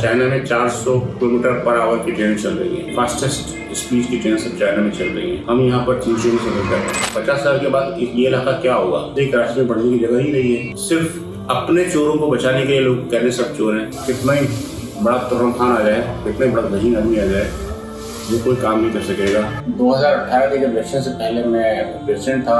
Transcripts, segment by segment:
China में 400 kilometre per hour की train चल रही है, फास्टेस्ट स्पीड की ट्रेन सब चाइना में चल रही है। हम यहाँ पर 300 में सफर कर रहे हैं। 50 साल के बाद ये इलाका क्या होगा? एक राष्ट्र में बढ़ने की जगह ही नहीं है। सिर्फ अपने चोरों को बचाने के लिए लोग कहते सब चोर हैं। कितना ही बड़ा तुर्रम खान आ जाए, कितना ही बड़ा ज़हीन आदमी आ जाए, वो कोई काम नहीं कर सकेगा। 2018 के जब इलेक्शन से पहले मैं प्रेसिडेंट था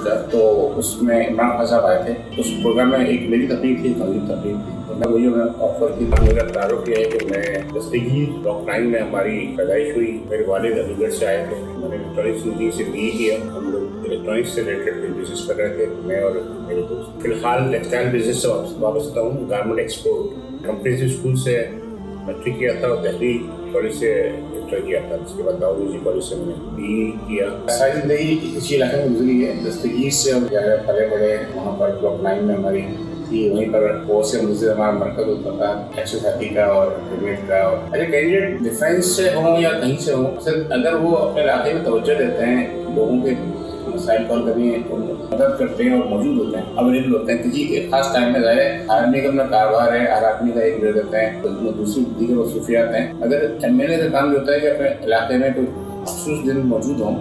का, तो उसमें इमरान खान साहब आए थे। उस प्रोग्राम में एक मेरी तकलीफ थी, तकलीफ थी, तो मैं वही ऑफर की। मेरा तारुफ ये है कि मैं दस्तगीर ब्लॉक 9 में हमारी पैदाइश हुई। मेरे वालिद अलीगढ़ से आए थे। मैंने इलेक्ट्रॉनिक्स इंजीनियरिंग से BE किया। हम लोग इलेक्ट्रॉनिक्स से रिलेटेड बिजनेस कर रहे थे, मैं और मेरे दोस्त। फिलहाल टेक्सटाइल बिजनेस से वाबस्ता हूँ, गारमेंट एक्सपोर्ट। कंप्रेसिव स्कूल से मैट्रिक किया था और दिल्ली कॉलेज से इंटर किया था। उसके बाद दाऊदी कॉलेज से मैंने BE किया। सारी जिंदगी इसी इलाके में गुजरी है। दस्तगीर से हम पले बड़े, वहाँ पर ब्लॉक 9 में हमारी थी। वहीं पर बहुत से मुझसे हमारा मरकज होता था, एक्सरसाइज का और क्रिकेट का। और अगर कैंडिडेट डिफेंस से हो या कहीं से हो, अगर वो अपने इलाके में तवज्जो देते हैं, लोगों के मसाइल कॉल करनी है, मदद करते हैं और मौजूद होते हैं, अवेलेबल होते हैं, किसी एक खास टाइम में जाए। हर आदमी का अपना कारोबार है, हर आदमी का एक रहता है, तो दूसरी दीगर मसरूफियात हैं। अगर MLA का काम होता है कि अपने इलाके में कोई मखसूस दिन मौजूद हों,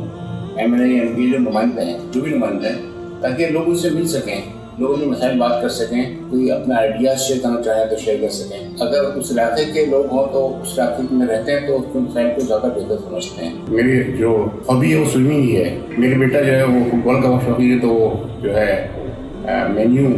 MLA या MP जो नुमाइंदे हैं, जो भी नुमाइंदे हैं, ताकि लोग उससे मिल सकें, लोग अपने मसाइल बात कर सकें, कोई अपना आइडियाज शेयर करना चाहे तो शेयर कर सकें। अगर उस इलाके के लोग हों तो उस इलाके में रहते हैं तो उसके मसाइल को ज़्यादा बेहतर समझते हैं। मेरी जो हॉबी है वो स्विमिंग ही है। मेरे बेटा जो है वो फुटबॉल का बहुत शौकीन है, तो वो जो है मेन्यू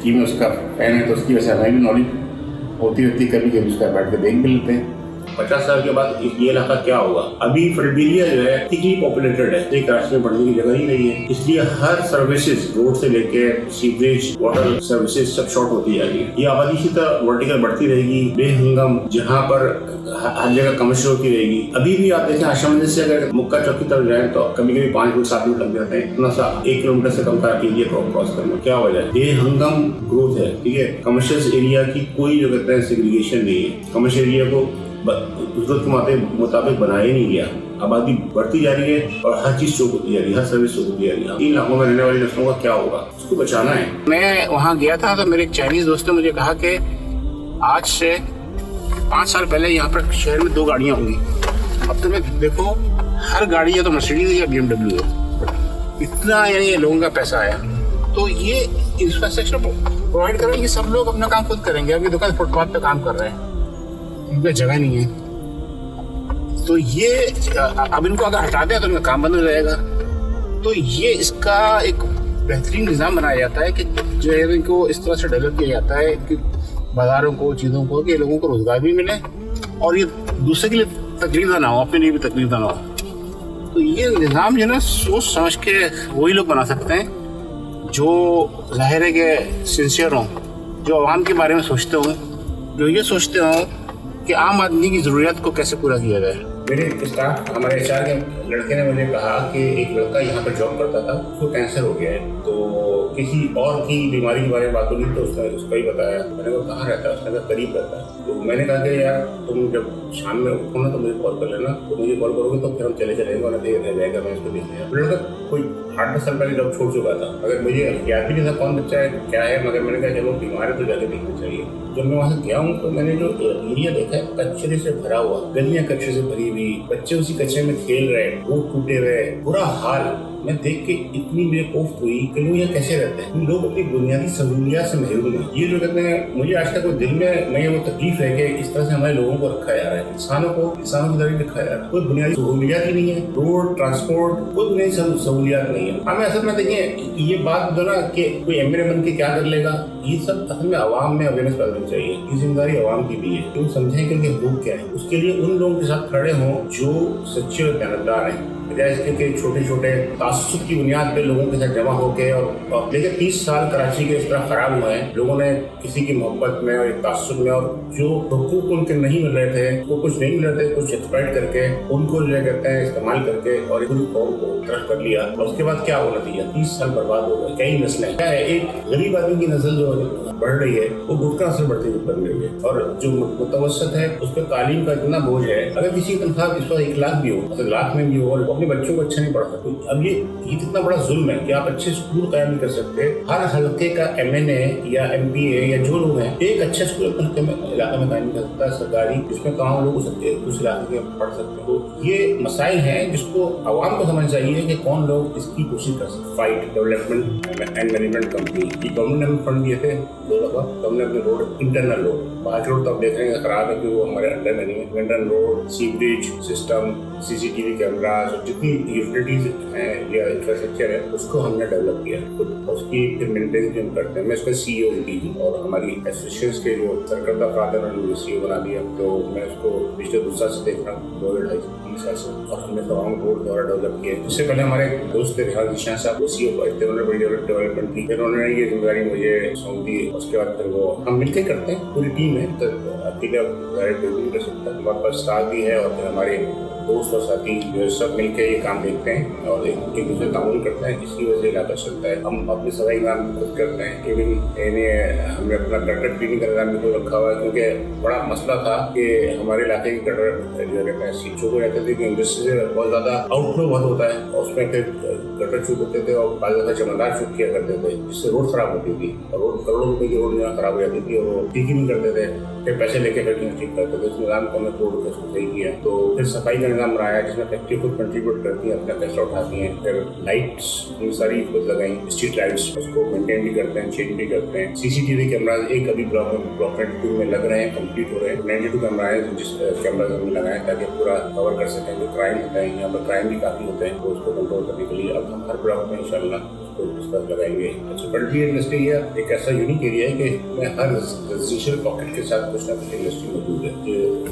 टीम में उसका फैन है, तो उसकी वजह से हमें भी नॉलेज होती रहती, कभी कभी उसका बैठ के देख भी लेते हैं। 50 साल के बाद ये इलाका क्या होगा? अभी फलबेरिया जो है थिकली पॉपुलेटेड है, एक राष्ट्र में बढ़ने की जगह ही नहीं है। इसलिए हर सर्विसेज, रोड से लेके सीवरेज, वाटर सर्विसेज सब शॉर्ट होती जा रही है। ये आबादी इसी तरह वर्टिकल बढ़ती रहेगी बेहंगम, जहाँ पर हर जगह कमर्शियल होती रहेगी। अभी भी आप देखें आशामंदिर से अगर मुक्का चौक की तरफ जाए तो कभी कभी 5 मिनट 7 मिनट लग जाते हैं, इतना सा 1 किलोमीटर से कम का एरिया क्रॉस करना। क्या वजह है? बेहंगम ग्रोथ है, ठीक है। कमर्शियल एरिया की कोई जो कहते हैं सेग्रीगेशन नहीं है। कमर्शियल एरिया को जरूरत के मुताबिक बनाया ही नहीं गया। आबादी बढ़ती जा रही है और हर चीज चौक होती जा रही है, हर सर्विस चौक होती जा रही है। इन इलाकों में रहने वाली नस्लों का क्या होगा? उसको बचाना है। मैं वहाँ गया था तो मेरे एक चाइनीज दोस्त ने मुझे कहा कि आज से 5 साल पहले यहाँ पर शहर में 2 गाड़ियाँ होंगी। अब तो मैं देखो हर गाड़ी या तो मर्सिडीज या BMW है। इतना यानी लोगों का पैसा आया, तो ये इंफ्रास्ट्रक्चर प्रोवाइड करेंगे। ये सब लोग अपना काम खुद करेंगे। अभी दुकान फुटपाथ पे काम कर रहे हैं, इनका जगह नहीं है, तो ये अब इनको अगर हटा दें तो इनका काम बंद हो जाएगा। तो ये इसका एक बेहतरीन निज़ाम बनाया जाता है कि जो है इनको इस तरह से डेवलप किया जाता है कि बाज़ारों को, चीज़ों को, कि लोगों को रोज़गार भी मिले और ये दूसरे के लिए तकलीफ ना हो, अपने लिए भी तकलीफ ना हो। तो ये निज़ाम जो है ना सोच समझ के वही लोग बना सकते हैं जो ज़ाहिर है कि सिंसियर हों, जो आवाम के बारे में सोचते हों, जो ये सोचते हों कि आम आदमी की ज़रूरियात को कैसे पूरा किया जाए। मेरे स्टाफ, हमारे HR के लड़के ने मुझे कहा कि एक लड़का यहाँ पर जॉब करता था, उसको कैंसर हो गया है, तो किसी और की बीमारी के बारे में बात होगी तो उसने उसका ही बताया। मैंने कहा कहाँ रहता है? उसने कहा करीब रहता है। तो मैंने कहा कि यार तुम जब शाम में उठो ना तो मुझे कॉल कर लेना, तो मुझे कॉल करोगे तो फिर हम चले जाएंगे और रह जाएगा, मैं उसको देख लिया। लड़का कोई 8-10 साल पहले जॉब छोड़ चुका था। अगर मुझे याद भी नहीं था कौन बच्चा है क्या है, मगर मैंने कहा चलो बीमार है तो जाके देखना चाहिए। जब मैं वहाँ से गया हूँ तो मैंने जो एरिया देखा है कचरे से भरा हुआ, गलियाँ कचरे से भरी हुई, बच्चे उसी कचरे में खेल रहे, रोड टूटे हुए, बुरा हाल। मैं देख के इतनी मुझे कोफ्त हुई कि लोग यहाँ कैसे रहते हैं। लोग अपनी बुनियादी सहूलियात से महरूम हैं। ये जो कहते हैं, मुझे आज तक दिल में नहीं वो तकलीफ है कि इस तरह से हमारे लोगों को रखा जा रहा है, इंसानों की तरह रखा जा रहा है। कोई बुनियादी सहूलियात ही नहीं है, रोड, ट्रांसपोर्ट, कोई बुनियादी सहूलियात नहीं है। हमें असल में देखिए ये बात जो ना कि कोई MLA बन के क्या कर लेगा, ये सब असल में आवाम में अवेयरनेस पैदा होनी चाहिए। ये जिम्मेदारी आवाम की भी है, तो समझें कि उनके हुकूक क्या है। उसके लिए उन लोगों के साथ खड़े हों जो सच्चे और दयानतदार हैं, बजाय इसके छोटे छोटे तासुब की बुनियाद पे लोगों के साथ जमा होके। और देखिए 30 साल कराची के इस तरह खराब हुए हैं, लोगों ने किसी की मोहब्बत में और तासुब में, और जो हुकूक उनके नहीं मिल रहे थे, वो कुछ नहीं मिल रहे थे, कुछ एक्सप्लॉइट करके उनको जो कहते हैं इस्तेमाल करके और पूरी कौम को तरफ कर लिया। और उसके बाद क्या हुआ नतीजा? 30 साल बर्बाद हो गए, कई नस्लें। क्या है, एक गरीब आदमी की नस्ल जो बढ़ रही है वो गुटखा से बढ़ती बन रही है, और जो मुतवसत है उस पर तालीम का इतना बोझ है। अगर किसी की तनख्वाह इस वक्त 1 लाख भी हो, अगर लाख में भी हो, और अपने बच्चों को अच्छा नहीं पढ़ा सकते, अब ये कितना बड़ा जुल्म है कि आप अच्छे स्कूल कायम नहीं कर सकते। हर हल्के का MNA या MPA या जो लोग हैं एक अच्छे स्कूल इलाके में कायम नहीं कर सकता सरकारी, जिसमें तमाम लोग उस इलाके में पढ़ सकते हैं। तो ये मसाइल हैं जिसको आवाम को समझना चाहिए कि कौन लोग इसकी कोशिश कर सकते। Fight development and management company, ये गवर्नमेंट ने फंड दिए थे 2 दफा। तो हमने अपने रोड, इंटरनल रोड, बाहर रोड तो आप देख रहे हैं खराब है क्योंकि वो हमारे अंडर में नहीं है। Internal road, sewerage system, CCTV cameras, जितनी यूटिलिटीज हैं या इंफ्रास्ट्रक्चर है उसको हमने डेवलप किया, तो उसकी फिर मेंटेनेंस हम करते हैं। मैं इसका CEO भी हूँ और हमारी एसोसिएशन के जो सरकर्दा फादर ने CEO बना दिया, तो मैं उसको पिछले 2 साल से देख रहा हूँ, 2-2.5-3 साल से, और हमने तमाम रोड द्वारा डेवलप किए। इससे पहले हमारे दोस्त थे रिहान निशान साहब, वो CEO पर थे, उन्होंने बड़ी डेवलपमेंट की, फिर उन्होंने ये जिम्मेदारी मुझे सौंप दी। उसके बाद फिर वो हम मिलकर करते हैं, पूरी टीम है, तो अकेला डायरेक्ट नहीं कर सकता। हमारे पास स्टाफ भी है और फिर हमारे दोस्त और साथी जो सब मिलकर ये काम देखते हैं और एक दूसरे ताउन करते हैं, इसकी वजह से इलाका चलता है। हम अपनी सफाई काम खुद करते हैं, इवन हमने अपना गटर क्लीनिंग का निजाम भी रखा हुआ है, क्योंकि बड़ा मसला था कि हमारे इलाके के गटर जो कहते हैं सीचो को रहते थे कि इंडस्ट्री से बहुत ज़्यादा आउटफ्लो बहुत होता है, और उसमें फिर गटर चूक होते थे और बाद में चमकदार चूक किया करते थे, जिससे रोड खराब होती थी, और रोड करोड़ों रुपये की रोड यहाँ खराब हो जाती थी, और वो ठीक ही नहीं करते थे, फिर पैसे लेके फिर ठीक करते थे। उस निज़ाम को हमने तोड़ के उसको सही किया, तो फिर सफाई का निज़ाम बनाया जिसमें फैक्ट्री खुद कंट्रीब्यूट करती है, अपना पैसा उठाती हैं। फिर लाइट्स सारी खुद लगाई, स्ट्रीट लाइट्स, उसको मेंटेन भी करते हैं, चेंज भी करते हैं। CCTV कैमराज एक अभी ब्लॉक 2 में लग रहे हैं, कंप्लीट हो रहे हैं। 92 कैमरा है जिस कैमराज हमने लगाए ताकि पूरा कवर कर सकें जो क्राइम होता है। यहाँ पर क्राइम भी काफ़ी होते हैं, तो उसको कंट्रोल करने के लिए अब हम हर ब्लॉक में इंशाल्लाह इस पर लगाएंगे। अच्छा, फ्रंटियर इंडस्ट्री एक ऐसा यूनिक एरिया है कि इसमें हर रेजिडेंशियल पॉकेट के साथ कुछ ना कुछ इंडस्ट्री मौजूद है।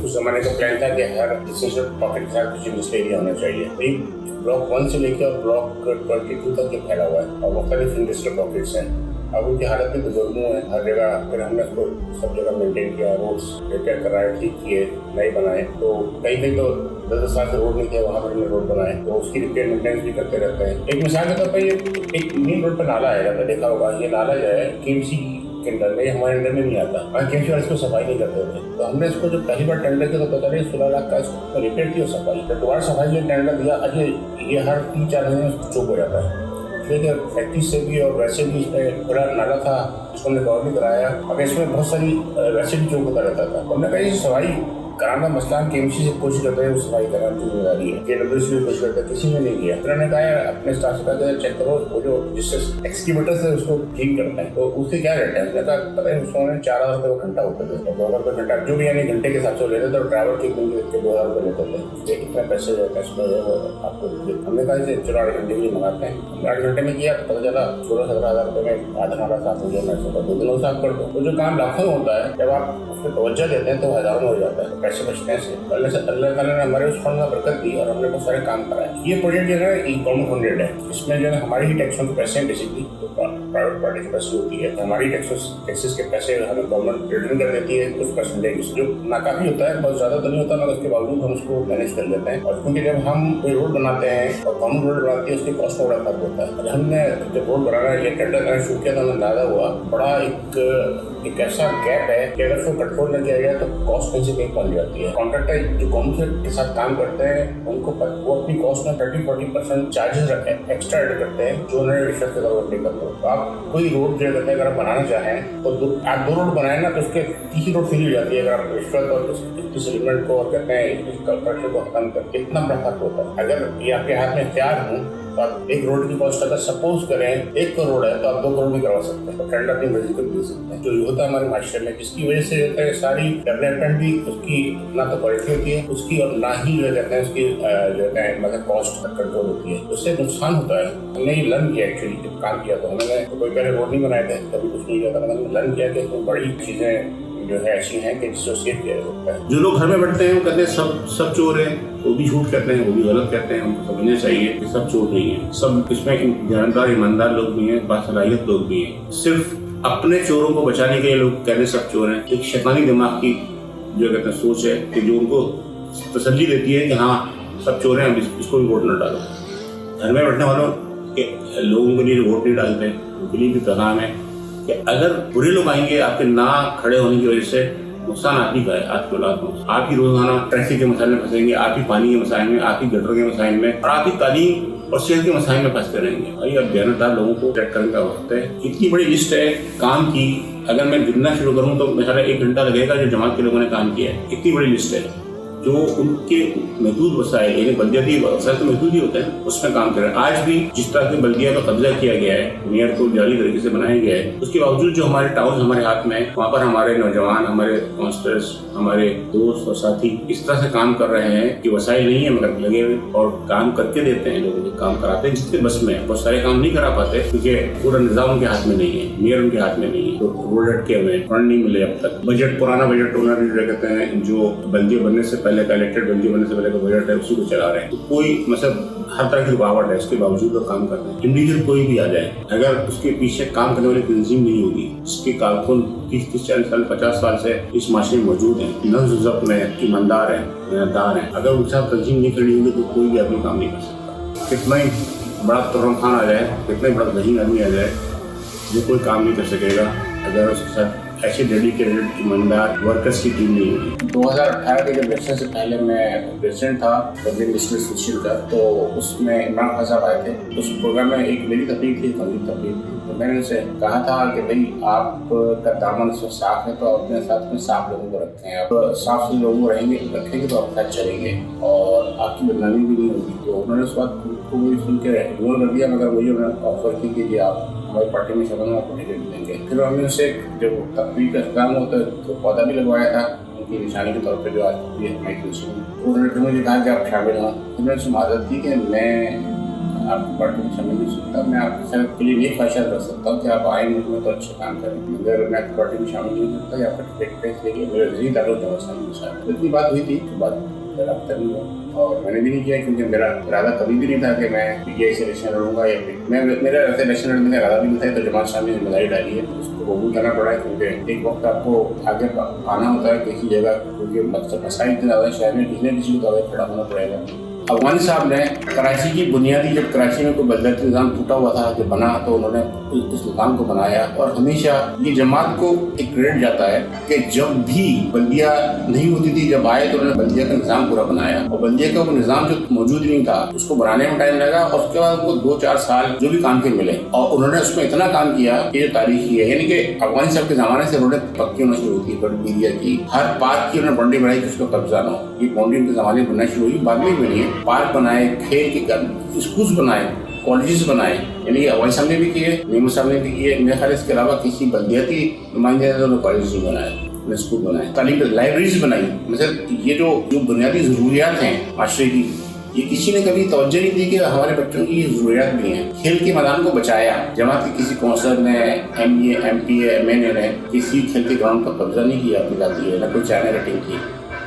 उस जमाने का प्लान था कि हर रेजिडेंशियल पॉकेट के साथ कुछ इंडस्ट्री एरिया होना चाहिए। एक ब्लॉक 1 से लेकर ब्लॉक 22 तक ये फैला हुआ है और मुख्तलिफ इंडस्ट्रियल पॉकेट्स हैं। अब उनकी हालत में बुजुर्गों है हर जगह, फिर हमने उसको सब जगह मेंटेन किया, रोड्स रिपेयर कराए, ठीक किए, नए बनाए। तो कहीं तो 10 साल से रोड नहीं किया, वहाँ पर हमने रोड बनाए, तो उसकी रिपेयर मेंटेनेंस भी करते रहते हैं। एक मिसाल के तौर पर ये एक मेन रोड पर नाला है, आपने देखा होगा, ये नाला जो है KMC के अंडर में, हमारे अंडर में नहीं आता, और KMC वाले इसको सफाई नहीं करते थे। तो हमने इसको जब पहली बार टेंडर किया तो पता नहीं 16 लाख का इसको रिपेयर किया सफाई, तो दोबारा सफाई के टेंडर दिया। अजय ये हर 3-4 महीने में चौक हो जाता है, फैक्ट्री से भी और वैसे भी इसमें बड़ा नाला था जिसको हमने कवर भी कराया। अब इसमें बहुत सारी वैसे भी चौक होता रहता था। हमने कहा सफाई कराना मसला KMC से कोशिश करते हैं, वो सफाई कराना जिम्मेदारी है, KWC से कोशिश करते हैं, किसी ने नहीं किया। फिर उन्होंने कहा अपने स्टाफ से कहा चेक करो, वो जो जिससे एक्सकेवेटर से उसको ठीक करते हैं, तो उससे क्या रहता है, उसने कहा पता है उसको 4,000 रुपये घंटा होता था, 2,000 रुपये घंटा जो भी यानी घंटे के हिसाब से लेते थे, और ड्राइवर के 2,000 रुपये लेते थे। कितना पैसे जो है इसमें वो आपको। हमने कहा इसे 8 घंटे के लिए मंगाते हैं, 8 घंटे में किया तो पता चला 16-17 हज़ार रुपये में आधा नाला साफ हो गया। 2 दिनों साफ कर दो, तो जो काम लाखों में होता है जब आप उसमें तवज्जो देते हैं तो हज़ारों में हो जाता है, पैसे बचने से। अल्लाह ताला ने हमारे उस फंड में बरकत दी और हमने बहुत सारे काम कराए। ये प्रोजेक्ट जो है गवर्नमेंट फंडेड है, इसमें जो है हमारी ही टैक्सों के पैसे हैं, बेसिकली तो प्राइवेट पार्टी की पैसे होती है, हमारी टैक्सेस के पैसे हमें गवर्नमेंट रिटर्न कर देती है कुछ परसेंटेज, जो नाकाफी होता है, बहुत ज़्यादा तो नहीं होता, मगर उसके बावजूद हम उसको मैनेज कर लेते हैं। और क्योंकि जब हम कोई रोड बनाते हैं और गवर्नमेंट रोड बनाती है उसकी कॉस्ट में बड़ा फर्क होता है। हमने जब रोड बनाना या टेंडर करना शुरू किया तो हमें अंदाजा हुआ बड़ा एक ऐसा गैप है कि अगर उसको कंट्रोल न किया जाए तो कॉस्ट कहीं से कहीं पहुंच जाती है। कॉन्ट्रैक्टर जो गवर्नमेंट के साथ काम करते हैं उनको वो अपनी कॉस्ट में 30-40% चार्जेस एक्स्ट्रा ऐड करते हैं, जो उन्हें रिश्वत के तौर पर पे करते हैं। तो आप कोई रोड जो कहते हैं अगर आप बनाना चाहें तो आप 2 रोड बनाए ना तो उसके 3 रोड फ्री हो जाती है, अगर आप रिश्वत और इस एलिमेंट को और कहते हैं इस कंट्रैक्टर को खत्म करके इतना बड़ा फर्क होता है। अगर ये आपके हाथ में इख्तियार हो तो आप एक रोड की कॉस्ट अगर सपोज करें 1 करोड़ है तो आप 2 करोड़ भी करवा सकते हैं, तो टेंडर अपनी मर्जी को दे सकते हैं। जो ये होता है हमारे मास्टर में, जिसकी वजह से होता है सारी डेवलपमेंट भी उसकी ना तो क्वालिटी होती है उसकी, और ना ही जो कहते हैं उसकी जो कहते हैं मतलब कॉस्ट कंट्रोल होती है, उससे नुकसान होता है। हमने ये लर्न किया एक्चुअली, जब काम किया तो हमने कोई पहले रोड नहीं बनाए थे, कभी कुछ नहीं किया था, हमने लर्न किया कि इसमें बड़ी चीज़ें जो है ऐसी हैं कि जिसको सेव किया जाता है। जो लोग घर में बैठते हैं वो कहते हैं सब चोर हैं, वो भी झूठ कहते हैं, वो भी गलत कहते हैं। हमको समझना चाहिए कि सब चोर नहीं है, सब इसमें जानदार ईमानदार लोग भी हैं, बासलाहियत लोग भी हैं। सिर्फ अपने चोरों को बचाने के लिए लोग कहते सब चोर हैं। एक शैतानी दिमाग की जो कहते हैं सोच है कि जो उनको तसल्ली देती है कि हाँ सब चोर हैं, इसको भी वोट न डालो। घर में बैठने वालों के लोगों के लिए वोट नहीं डालते, उनके लिए भी पैगाम है कि अगर बुरे लोग आएंगे आपके ना खड़े होने की वजह से नुकसान आप ही का है, आपकी औलाद को। आप ही रोजाना ट्रैफिक के मसाइल में फंसेंगे, आप ही पानी के मसाइल में, आप ही गटर के मसाइल में, और आप ही तालीम और सेहत के मसाइल में फंसते रहेंगे। भाई अब जानदार लोगों को चेक करने का वक्त है। इतनी बड़ी लिस्ट है काम की, अगर मैं गिनना शुरू करूँ तो मेरा 1 घंटा लगेगा जो जमात के लोगों ने काम किया है। इतनी बड़ी लिस्ट है जो उनके महदूद वसाइल, यानी बल्दियाती वसाइल तो महदूद ही होते हैं, उसमें काम कर रहे हैं। आज भी जिस तरह की बल्दिया का कब्जा किया गया है, मेयर को जाली तरीके से बनाया गया है, उसके बावजूद जो हमारे टाउन हमारे हाथ में है, वहाँ पर हमारे नौजवान, हमारे काउंसलर्स, हमारे दोस्त और साथी इस तरह से काम कर रहे हैं कि वसाइल नहीं है मगर लगे हुए और काम करके देते हैं, लोगों को काम कराते हैं जितने बस में है। बहुत सारे काम नहीं करा पाते क्योंकि पूरा निजाम उनके हाथ में नहीं है, मेयर उनके हाथ में नहीं है, तो रोड अटके हुए, फंड नहीं मिले अब तक। बजट, पुराना बजट उन्होंने कहते हैं जो बल्दिया बनने से पहले का, इलेक्टेड बल्दिया बनने से पहले का बजट है, उसी को चला रहे हैं। तो कोई मतलब हर तरह की रुकावट है, उसके बावजूद लोग काम करते हैं। इंडिविजुअल कोई भी आ जाए, अगर उसके पीछे काम करने वाली तंजीम नहीं होगी, जिसके कारकुन 30-40 साल 50 साल से इस माशरे में मौजूद हैं, नज़्म में ईमानदार हैं, मेहनतदार हैं, अगर उनके साथ तंजीम नहीं खड़ी होगी तो कोई भी आदमी काम नहीं कर सकता। कितना ही बड़ा तुर्रम खान आ जाए, कितना ही बड़ा जहीन आदमी आ जाए, जो कोई काम नहीं कर सकेगा अगर उसके साथ ऐसे डेडिकेटेड ईमानदार वर्कर्स की टीम नहीं होगी। 2018 के जब इलेक्शन से पहले मैं प्रेसिडेंट था पंजाब नेशनल सोशल का, तो उसमें इमरान खान साहब आए थे। उस प्रोग्राम में एक मेरी तकलीफ थी, तो मैंने उनसे कहा था कि भाई आपका दामन इसमें साफ है तो अपने साथ में साफ लोगों को रखते हैं, आप साफ से लोगों को रखेंगे तो आप साथ चलेंगे और आपकी बदनामी भी नहीं होगी। तो उन्होंने उस बात को सुन के इग्नोर कर दिया, मगर वही उन्होंने ऑफर की कि आप हमारी पार्टी में शबन आपको टिकट देंगे। फिर हमने उनसे जब तकरीर का इंतजाम होता है तो पौधा भी लगवाया था उनकी निशानी के तौर पर, जो आज भी है हमारी खुशी में। उन्होंने फिर मुझे कहा कि आप शामिल हों। फिर मैंने उससे माजरत की कि मैं आपकी पार्टी में शामिल नहीं सकता, मैं आपके साथ के लिए नहीं ख्वाहिशात रख सकता हूँ कि आप आए मुल्क में तो अच्छे काम करें, मगर मैं आपकी पार्टी में शामिल नहीं सकता या आपका टिकट पैसे लेके मेरे जरिए ताल्लुक के साथ। इतनी बात हुई थी तो बात रब्ता नहीं हुआ और मैंने भी नहीं किया, क्योंकि मेरा इरादा कभी भी नहीं था कि मैं पीटीआई से इलेक्शन लड़ूंगा या मेरा इलेक्शन लड़ने का इरादा भी नहीं था। तो जमात साहब ने जिम्मेदारी डाली है, उसको कबूल करना पड़ा है, क्योंकि एक वक्त आपको आगे आना होता है किसी जगह, क्योंकि मसाइल इतने ज़्यादा शहर में किसी न किसी को आगे खड़ा होना पड़ेगा। अफगानी साहब ने कराची की बुनियादी, जब कराची में कोई बल्दियाती निज़ाम टूटा हुआ था जब बना, तो उन्होंने इस निज़ाम को बनाया। और हमेशा ये जमात को एक क्रेडिट जाता है कि जब भी बल्दिया नहीं होती थी, जब आए तो उन्होंने बल्दिया का निज़ाम पूरा बनाया, और बल्दिया का वो निज़ाम जो मौजूद नहीं था उसको बनाने में टाइम लगा, और उसके बाद उनको 2-4 साल जो भी काम के मिले, और उन्होंने उसमें इतना काम किया कि जो तारीखी है, यानी कि अफगानी साहब के ज़माने से रोडें पक्की होना शुरू हुई थी, बड़ी एरिया की, हर पार्क की उन्होंने बाउंड्री बनाई कि उसको कब्जा ना हो। ये बाउंड्री उनके ज़माने बनना शुरू हुई, बाद में बनी है। पार्क बनाए, खेल के स्कूल बनाए, कॉलेजेस बनाए, यानी अफगानी साहब ने भी किए, मेमू साहब ने भी किए। मेरे ख्याल इसके अलावा किसी बल्दियाती नुमाइंदे ने कॉलेज नहीं बनाए, स्कूल बनाए, तालीम लाइब्रेरीज बनाई। मतलब ये जो बुनियादी ज़रूरियात हैं माशरे की, ये किसी ने कभी तवज्जो नहीं दी कि हमारे बच्चों की ये ज़रूरियात भी हैं। खेल के मैदान को बचाया, जमात के किसी काउंसलर ने, MA, MP, MNA ने किसी खेल के ग्राउंड का कब्जा नहीं किया अपनी जाती है, न कोई चाइना कटिंग की,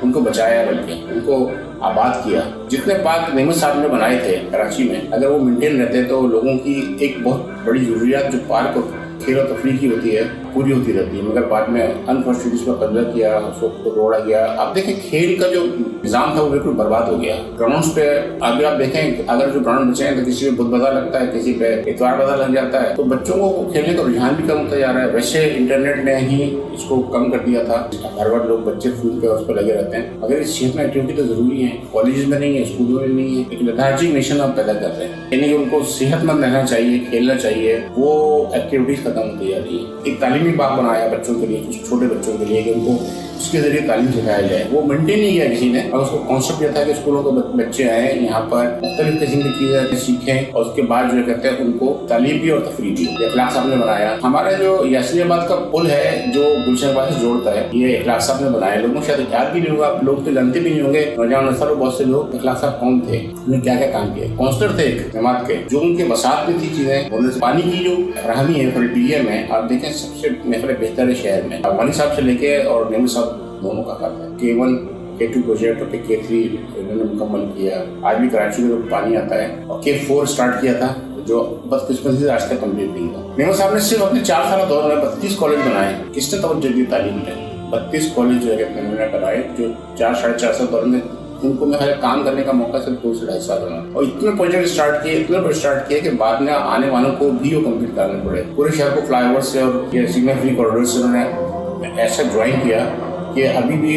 उनको बचाया, बल्कि उनको आबाद किया। जितने पार्क नेमत साहब ने बनाए थे कराची में, अगर वो मेंटेन रहते तो लोगों की एक बहुत बड़ी ज़रूरियात जो पार्क और खेल और तफरीह की होती है पूरी होती रहती है, मगर बाद में अनफॉर्चुनेटली इसमें कब्जा किया, उसको तोड़ा गया। आप देखें खेल का जो निज़ाम था वो बिल्कुल बर्बाद हो गया। ग्राउंड्स पे अभी आप देखें, अगर जो ग्राउंड बचे हैं तो किसी पे बुध बाजार लगता है, किसी पे इतवार बाजार लग जाता है, तो बच्चों को खेलने का रुझान भी कम होता जा रहा है। वैसे इंटरनेट ने ही इसको कम कर दिया था, हर बार लोग बच्चे फोन पे उस पर लगे रहते हैं। अगर इस क्षेत्र में एक्टिविटी तो जरूरी है, कॉलेज में नहीं है, स्कूलों में नहीं है, एक लेथार्जिक नेशन आप पैदा कर रहे हैं, यानी कि उनको सेहतमंद रहना चाहिए, खेलना चाहिए, वो एक्टिविटीज खत्म होती जा रही है। एक तालीमी बाग बनाया बच्चों के लिए, छोटे बच्चों के लिए, कि उनको उसके जरिए तालीम सिखाया जाए, वो मेंटेन नहीं किया किसी ने। और उसको कॉन्सेप्ट यह था कि स्कूलों के बच्चे आए यहाँ पर मुख्तलिफ किस्म की चीजें सीखें, और उसके बाद जो कहते हैं उनको तालीम भी और तफरीह भी। इखलाक साहब ने बनाया। हमारा जो यासीनाबाद का पुल है जो गुलशनाबाद से जोड़ता है, ये इखलाक साहब ने बनाया। लोगों को शायद याद भी नहीं होगा, लोग तो जानते भी नहीं होंगे, नौजवान नस्ल बहुत से लोग इखलाक साहब कौन थे, उन्होंने क्या क्या काम किया। काउंसलर थे एक जमात के, जो उनके बसात में थी चीजें। उन्होंने पानी की जो फराहमी है पीडीए में, आप देखें सबसे बेहतर है शहर में। अफगानी साहब से लेके और नेमू साहब दोनों का खाता है। K1 K2 प्रोजेक्ट और K3 इन्होंने मुकम्मल किया। आज भी कराची में पानी आता है, और K4 स्टार्ट किया था जो बदकिस्मती से आज तक कम्प्लीट नहीं हुआ। नेमू साहब ने सिर्फ अपने 4 साल दौर में 32 कॉलेज बनाए। किसने तवज्जो दी तालीम में? 32 कॉलेज जो है उन्होंने बनाए, जो 4-4.5 साल दौर में उनको मैं काम करने का मौका सिर्फ 2 से 2.5 साल बना और इतने प्रोजेक्ट स्टार्ट किए कि बाद में आने वालों को भी वो कंप्लीट करने पड़े। पूरे शहर को फ्लाईओवर से और ये सिग्नल फ्री कॉरिडोर से उन्होंने ऐसा ज्वाइन किया कि अभी भी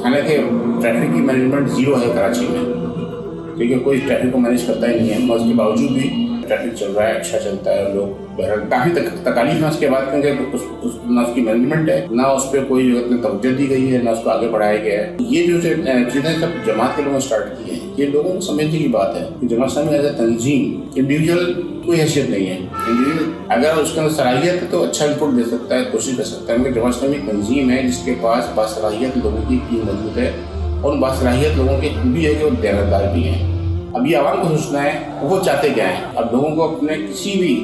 हालांकि ट्रैफिक की मैनेजमेंट जीरो है कराची में, क्योंकि कोई ट्रैफिक को मैनेज करता ही नहीं है, मगर उसके बावजूद भी ट्रैफिक चल रहा है, अच्छा चलता है। लोग बहरहाल काफ़ी तकालीफ है उसके बाद, क्योंकि ना उसकी मैनेजमेंट है, ना उस पर कोई तवज्जो दी गई है, ना उसको आगे बढ़ाया गया है। ये जो चीज़ें सब जमात के लोगों ने स्टार्ट की हैं, ये लोगों को समझने की बात है कि Jamaat Islami as a Tanzeem individual कोई हैसियत नहीं है। इंडिविजुअल अगर उसके अंदर सलाहियत है तो अच्छा इनपुट दे सकता है, कोशिश कर सकता है, मगर जमात इस्लामी तंजीम है जिसके पास बासलाहियत लोगों की टीम मौजूद है और बासलाहियत लोगों की खूबी है कि वो देनदार भी हैं। अब ये आवाम को सोचना है वो चाहते क्या हैं। अब लोगों को अपने किसी भी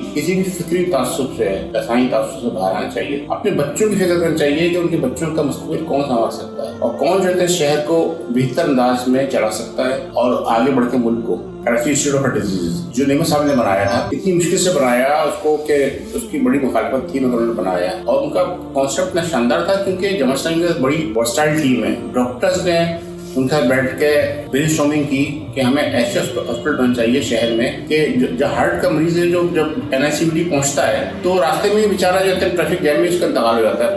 फिक्री तासुब से, रसायनी तासुब से बाहर आना चाहिए। अपने बच्चों की फिक्र करनी चाहिए कि उनके बच्चों का मुस्तकबिल कौन संभाल सकता है और कौन जो है शहर को बेहतर अंदाज में चला सकता है और आगे बढ़ के मुल्क को। कराची इंस्टीट्यूट ऑफ डिजीज जो नेमत साहब ने बनाया था, इतनी मुश्किल से बनाया उसको कि उसकी बड़ी मुखालफत थी, मगर उन्होंने बनाया और उनका कॉन्सेप्ट इतना शानदार था क्योंकि जमात इस्लामी की बड़ी वर्सटाइल टीम है। डॉक्टर्स ने उनके साथ बैठ के ब्रेनस्टॉर्मिंग की कि हमें ऐसे हॉस्पिटल बनना चाहिए शहर में कि जो हार्ट का मरीज है, जो जब NICUD पहुंचता है तो रास्ते में बेचारा जो है ट्रैफिक जैम में उसका इंतकाल हो जाता है।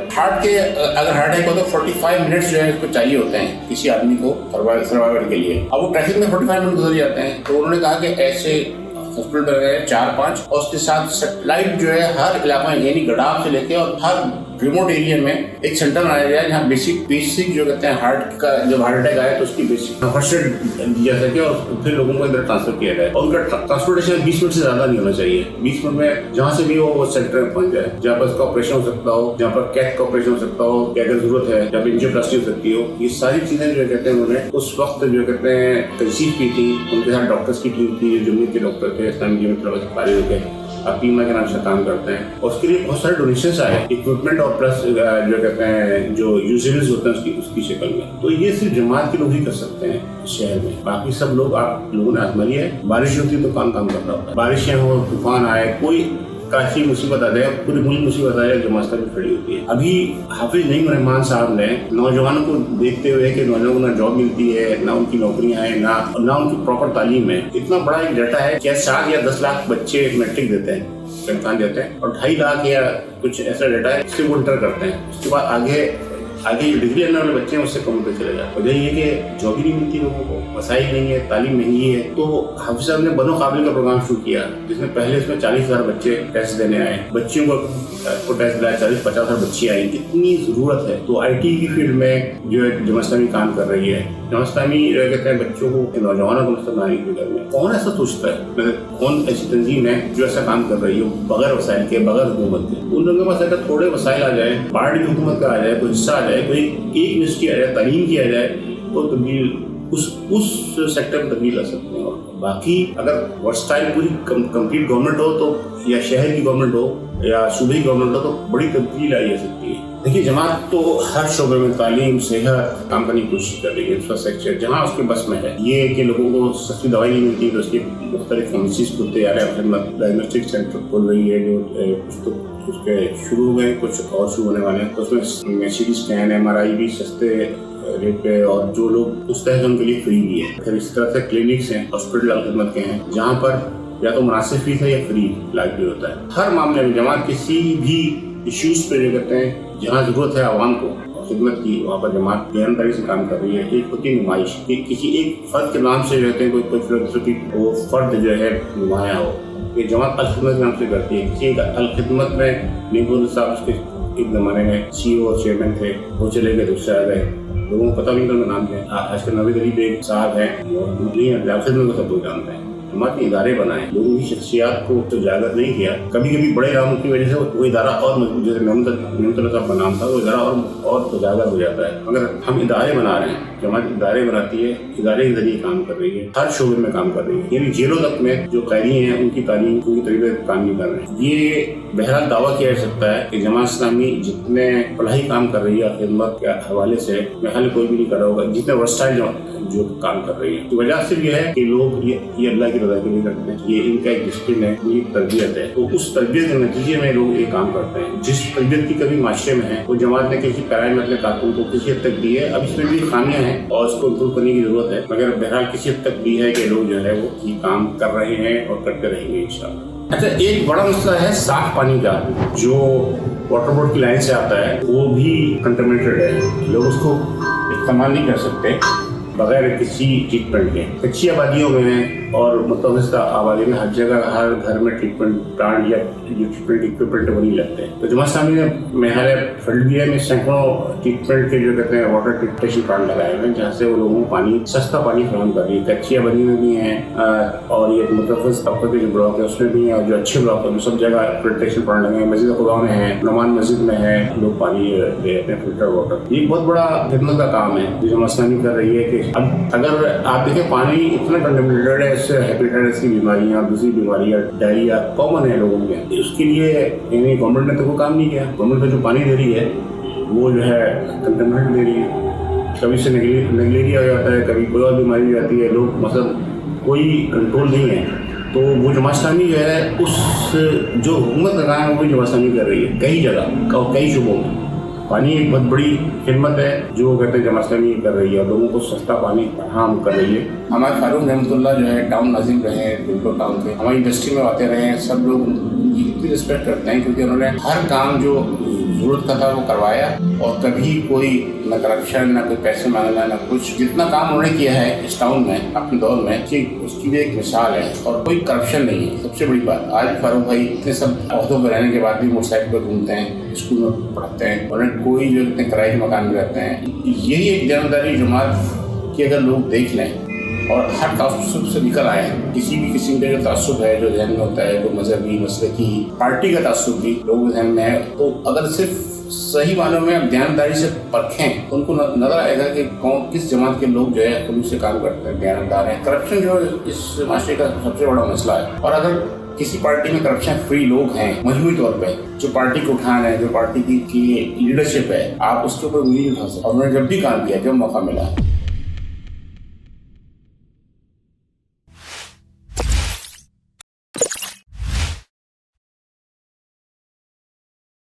अगर हार्ट अटैक हो तो 45 मिनट्स जो है उसको चाहिए होते हैं किसी आदमी को सर्वाइवल के लिए। अब वो ट्रैफिक में 45 मिनट गुजर जाते हैं। तो उन्होंने कहा कि ऐसे हॉस्पिटल बन गए 4-5 और उसके साथ सेटेलाइट जो है हर इलाके में, यानी गडाफ से लेके और हर रिमोट एरिया में एक सेंटर बनाया जाए जहाँ बेसिक जो कहते हैं हार्ट का जब हार्ट अटैक आए तो उसकी बेसिक फर्स्ट एड दी जा सके और फिर लोगों को इधर ट्रांसफर किया जाए। और उनका ट्रांसपोर्टेशन 20 मिनट से ज्यादा नहीं होना चाहिए। 20 मिनट में जहाँ से भी वो सेंटर में पहुंच जाए, जहाँ पर उसका ऑपरेशन हो सकता हो, जहाँ पर कैथ का ऑपरेशन हो सकता हो, क्या अगर जरूरत है, जहाँ पर एंजियोप्लास्टी हो सकती हो, ये सारी चीजें जो कहते हैं उन्होंने उस वक्त जो कहते हैं कंसीव की थी। उनके साथ डॉक्टर्स की टीम थी, जो जम्मू के डॉक्टर थे, इस्लामी जमीयत के अपीमा के नाम से काम करते हैं और उसके लिए बहुत सारे डोनेशंस आए, इक्विपमेंट और प्लस जो कहते हैं जो यूजेबल्स होते हैं उसकी शक्ल में। तो ये सिर्फ जमात के लोग ही कर सकते हैं शहर में, बाकी सब लोग आप लोगों ने आजमाई है। बारिश होती है तो काम कर रहा होता है, बारिशें हो, तूफान आए, कोई काशी मुसीबत आ जाए, पूरी मुल्क मुसीबत आ जाए, जमात भी खड़ी होती है। अभी हाफिज नईम रहमान साहब ने नौजवानों को देखते हुए कि नौजवानों को ना जॉब मिलती है, ना उनकी नौकरियां हैं, ना उनकी प्रॉपर तालीम है। इतना बड़ा एक डाटा है कि 7 या 10 लाख बच्चे मैट्रिक देते हैं, इम्तहान देते हैं और 2.5 लाख या कुछ ऐसा डाटा है इससे वो इंटर करते हैं। उसके बाद आगे जो डिग्री लेने वाले बच्चे हैं उससे कम पे चले जाते हैं। वजह ये कि जॉब ही नहीं मिलती लोगों को, वसाइल नहीं है, तालीम महंगी है। तो हाफिज साहब ने बनो काबिल का प्रोग्राम शुरू किया जिसमें पहले इसमें 40,000 बच्चे टेस्ट देने आए, बच्चियों को टेस्ट दिलाया, 40-50,000 बच्ची आई। इतनी ज़रूरत है। तो IT की फील्ड में जो है जमात इस्लामी काम कर रही है। जमात इस्लामी कहते हैं बच्चों को, नौजवानों को मतलब बनाने की फिक्र में कौन ऐसा सोचता है, मतलब कौन ऐसी तंजीम है जो ऐसा काम कर रही है बगैर वसाइल के, बगैर हुकूमत के। उन लोगों के पास अगर थोड़े वसाइल आ जाए, पार्टी की हुकूमत का आ जाए, कोई हिस्सा आ जाए, कोई एक मिनिस्ट्री आ जाए, तालीम की आ जाए, तो तब्दील उस सेक्टर में तब्दील ला सकते हैं। और बाकी अगर वर्सटाइल पूरी कंप्लीट गवर्नमेंट हो तो, या शहर की गवर्नमेंट हो या सूबे की गवर्नमेंट हो, तो बड़ी तब्दील आई जा सकती है। देखिए जमात तो हर शोबे में तालीम, सेहत काम करने की कोशिश कर रही है, इंफ्रास्ट्रक्चर जहाँ उसके बस में है। ये कि लोगों को सस्ती दवाई नहीं मिलती तो उसकी मुख्तलिफ फार्मेसीज खुलते जा रहे हैं, डायग्नोस्टिक सेंटर खोल रही है, जो कुछ तो उसके शुरू हो गए, कुछ और शुरू होने वाले हैं। तो उसमें CT स्कैन, MRI भी सस्ते रेट पे और जो लोग उस तरह से उनके लिए फ्री भी है। फिर इस तरह से क्लिनिक्स हैं, हॉस्पिटल खिदमत के हैं, जहाँ पर या तो मुनासिब फीस है या फ्री इलाज भी होता है। हर मामले में जमात किसी भी इश्यूज पे जो कहते हैं जहाँ जरूरत है आवाम को खिदमत की, वहाँ पर जमात ईमानदारी से काम कर रही है। एक होती है नुमाइश कि किसी एक फर्द के नाम से रहते हैं, कोई फिलोसफी वो फर्द जो है नुमाया हो, ये जमात अल-खिदमत के नाम से करती है। किसी अल-खिदमत में नीबुल साहब उसके एक ज़माने में CEO और चेयरमैन थे, वो चले गए, दूसरे आ गए, लोगों को पता नहीं था उनका नाम क्या है। आजकल नवीद अली बेग साहब हैं, अल-खिदमत को सब लोग जानते हैं। जमात ने इदारे बनाए, लोगों की शख्सियात को तो जागर नहीं किया। कभी कभी बड़े रामों की वजह से वो इदारा और मजबूत, जैसे नियमतला साहब का नाम था, वो इदारा और उजागर हो जाता है। मगर हम इदारे बना रहे हैं, जमात इदारे बनाती है, इदारे के जरिए काम कर रही है, हर शोबे में काम कर रही है। यानी जेलों तक में जो कैदी हैं उनकी तालीम, उनकी तरबियत काम नहीं कर रहे हैं। ये बहरहाल दावा किया जा सकता है कि जमात इस्लामी जितने फलाही काम कर रही है खिदमत के हवाले से, बहरहाल कोई भी नहीं कर रहा होगा जितने वर्सटाइल जो काम कर रही है। तो वजह सिर्फ यह है कि लोग ये अल्लाह की की रजाई नहीं करते हैं। ये इनका एक डिसिप्लिन है, ये तरबियत है। तो उस तरबियत के नतीजे में लोग ये काम करते हैं। जिस तरबियत की कभी माशरे में है वो जमात ने किसी पैराए में अपने कारकुन को किसी हद तक दी है। अब इसमें भी खामियां हैं और इसको इम्प्रूव करने की जरूरत है, मगर बहरहाल किसी हद तक भी है कि लोग जो है वो ये काम कर रहे हैं और करते रहेंगे इंशाअल्लाह। अच्छा, एक बड़ा मसला है साफ पानी का, जो वाटर बोर्ड की लाइन से आता है वो भी कंटामिनेटेड है। लोग उसको इस्तेमाल नहीं कर सकते बगैर किसी ट्रीटमेंट के। कच्ची आबादियों में और मुतवस्सिता आबादी में हर जगह हर घर में ट्रीटमेंट प्लांट या जो ट्रीटमेंट इक्विपमेंट वो नहीं लगते हैं। तो जमात इस्लामी ने मेहाल फील्ड में सैकड़ों ट्रीटमेंट के जो कहते हैं वाटर ट्रीटमेंट प्लांट लगाए हुए हैं, जहाँ से वो लोगों को पानी सस्ता पानी फराहम कर रही है। कच्ची आबादी में भी हैं और ये मुतवस्सित तबके के जो ब्लॉक है उसमें भी हैं, और जो अच्छे ब्लॉक है सब जगह फिल्ट्रेशन प्लांट लगे हैं। मस्जिद खुदा में है, नमान मस्जिद में है, लोग पानी देते हैं फिल्टर वाटर। ये बहुत बड़ा खिदमत का काम है जो जमात इस्लामी कर रही है कि अब अगर आप देखें पानी इतना कंटामिनेटेड है, इससे हेपेटाइटिस की बीमारियां, दूसरी बीमारियां, डायरिया कॉमन है लोगों के। उसके लिए यानी गवर्नमेंट ने तो कोई काम नहीं किया। गवर्नमेंट का जो पानी दे रही है वो जो है कंटामिनेटेड दे रही है। कभी से नगलेरिया हो जाता है, कभी कोई और बीमारी हो जाती है। लोग मतलब कोई कंट्रोल नहीं है। तो वो जमात इस्लामी जो है उस जो हुकूमत का काम है वो जमात इस्लामी कर रही है कई जगह कई शोबों में। पानी एक बहुत बड़ी खिदमत है जो कहते हैं जमात इस्लामी कर रही है और लोगों को सस्ता पानी फराहम कर रही है। हमारे फारूक रहमतुल्लाह जो है टाउन नाजिम रहे हैं, बिल्कुल टाउन के, हमारी इंडस्ट्री में आते रहे हैं। सब लोग उनकी इतनी रिस्पेक्ट करते हैं क्योंकि उन्होंने हर काम जो जरूरत का था वो करवाया और कभी कोई न करप्शन, न कोई पैसे मांगना, न कुछ। जितना काम उन्होंने किया है इस टाउन में अपने दौर में कि उसकी भी एक मिसाल है और कोई करप्शन नहीं है। सबसे बड़ी बात, आज फारूक भाई इतने सब अहदों पर रहने के बाद भी मोटरसाइकिल पर घूमते हैं, स्कूल में पढ़ते हैं, उन्हें कोई जो इतने किराए के मकान में रहते हैं। यही एक जानदारी जमात की अगर लोग देख लें और हर तासुब से निकल आए, किसी भी किस्म का जो तासुब है जो जहन में होता है, जो मजहबी मसलकी पार्टी का तासुब भी लोगों के जहन में है, तो अगर सिर्फ सही मानों में आप ध्यानदारी से परखें तो उनको नजर आएगा कि कौन किस जमात के लोग जो है खुलूस से काम करते हैं, ध्यानदार हैं। करप्शन जो इस माशरे का सबसे बड़ा मसला है और अगर किसी पार्टी में करप्शन फ्री लोग हैं मजबूरी तौर पे, जो पार्टी को उठाना है, जो पार्टी की लीडरशिप है, आप उसके ऊपर उंगली नहीं उठा सकते। और उन्होंने जब भी काम किया, जब मौका मिला